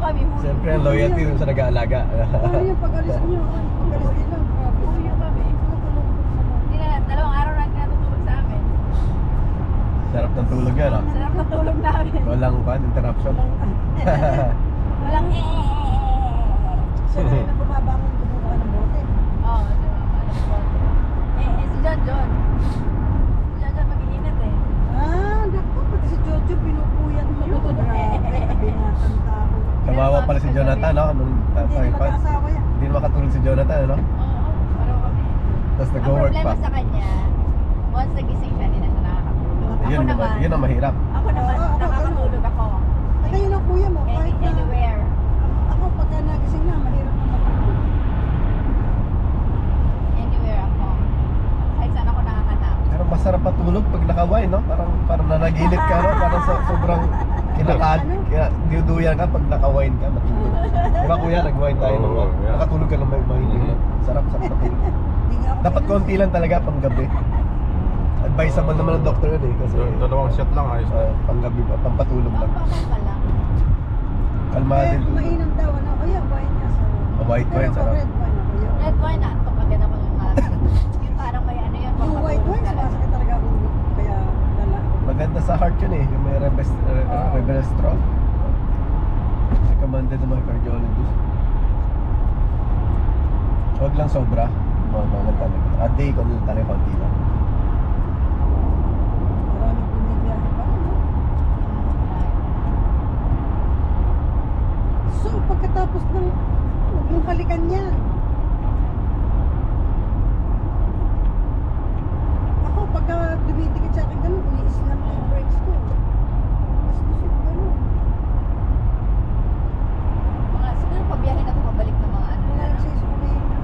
kami. Siyempre ang loyalty dun sa nag-aalaga. Ano yung pag-alis nyo? Pag-alis din lang. Grabe. Uyo kami. Hindi na, 2 araw na natutulog sa amin. Sarap ng tulog yan, no? Sarap na tulog namin. Walang interruption. Walang So, na bumabangon kumuha ng bote. Oo, di ba? Si John John. Si John John mag-iinit eh. Ah, naku, pati si Jojo pinupuyat mo. Grabe, binatang tao. Kawawa pala si Jonathan, no? Nung Hindi na mag-asawa yan. hindi na makatulog si Jonathan, no? Oo, parang kami. Tapos Ang nag-work problema pa. sa kanya, once nagising siya, hindi na siya nakakatulog. Ako Yun, naman, yun ang mahirap. ako naman, Oo, ako, nakakatulog ako. Ay, kayo ng kuya mo, kahit na, Anywhere. ako pagka nagising na, mahirap na matulog. Anywhere ako. Kahit saan ako nakakatap. Pero masarap matulog pag naka-wine, no? Parang nanaginip ka, no? Parang sobrang diuduyan ka pag naka-wine ka, matulog. Di ba kuya, nag-wine tayo nung Oo, yeah. nakatulog ka ng mahinig na. Sarap matulog. Hindi nga ako Dapat ganun. konti lang talaga pang gabi. Advisable naman ng doktor yun eh. Kasi Dalawang shot lang, ayos na. panggabi pa, pampatulog lang. Pampapal lang. Kalmado Kaya din tulog. mainam daw, ano, kuya, wine niya sa... White wine, Pero sarap. pag red wine, ako yun. Red wine na, ito agad ako ng mga. Yung parang may ano yun, Yung white wine, sumasakit talaga ang ulo. Kaya, dala. Maganda sa heart yun eh. Yung may Revestrol. Recommended ng mga cardiologist. Huwag lang sobra. Mga talaga. A day kung talaga konti lang. Maraming bumibiyahe pa, ano? So, pagkatapos ng, huwag mong halikan yan. Ako, pagka dumitikit sa akin ganun, ini-slam ko yung brakes ko. Mas gusto ko ganun. Mga, siguro pabiyahe na ito, pabalik ng mga ano Wala na. lang sa isulihin na.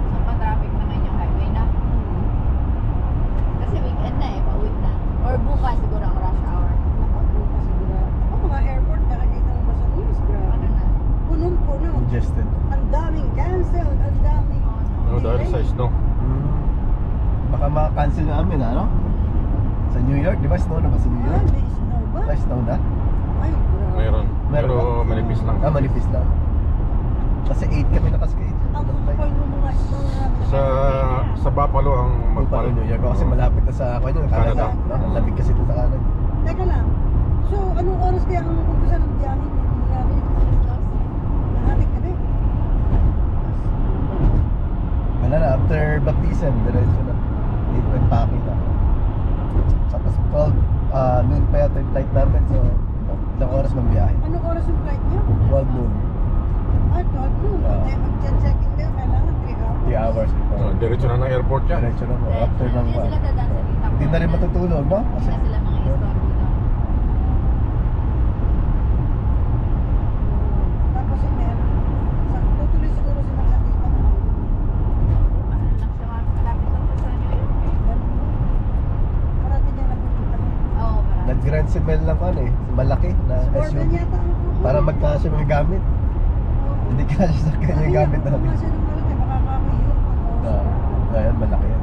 So, pa-traffic naman yung highway na. Kasi weekend na eh, pa-week na. Or bukas siguro ang rush hour. Nakabuka siguro. Ako, mga airport, nakakita mo ba sa news? Grabe. Ano na? Punong-puno. Congested. Ang daming canceled, ang daming... Oh, no. Ano dahil sa snow? Baka maka-cancel na amin, ano? Sa New York, di ba? Snow na ba sa New Ah, York? may snow ba? May snow na? Ay, grabe. Meron. Meron Pero ba? manipis lang. Manipis lang. Kasi 8 kami nakaskate. Ang kapal ng mga snow natin. Sa Buffalo ang Magpalo New York. Kasi malapit na sa Canada. Canada. No? Ang lamig kasi ito sa Canada. Teka lang. So, anong oras kaya ang umpisa ng biyahe ni nangyari? Nahatik ka din. Wala na, after baptism, diretso na. 8 packing na. Tapos 12 noon pa yata yung flight namin. So, ilang oras mang biyahe? Anong oras yung flight niyo? 12 noon. Ah, 12 noon. Ah. Mag-check-in kayo, kailangan 3 hours. 3 hours. Diretso na ng airport yan. Diretso na po. After ng Hindi sila dadaan sa tita ko. Hindi na rin matutulog, no? Hindi Kasi na sila mga istorbo daw. Tapos yung meron. Tutuloy siguro silang sa tita mo. Ano lang siya, malapit lang siya sa New York eh. Ganun. Parating niya napupunta mo. Oo, marami. nag-grand simel lang ano eh. Malaki na Suburban SUV. yata ang kukuha. Para magkasya mga gamit. Oo. Hindi kasya sa kanya yung gamit namin. Kung kasi ng malaki, makakakuyok. Ayan, malaki yan.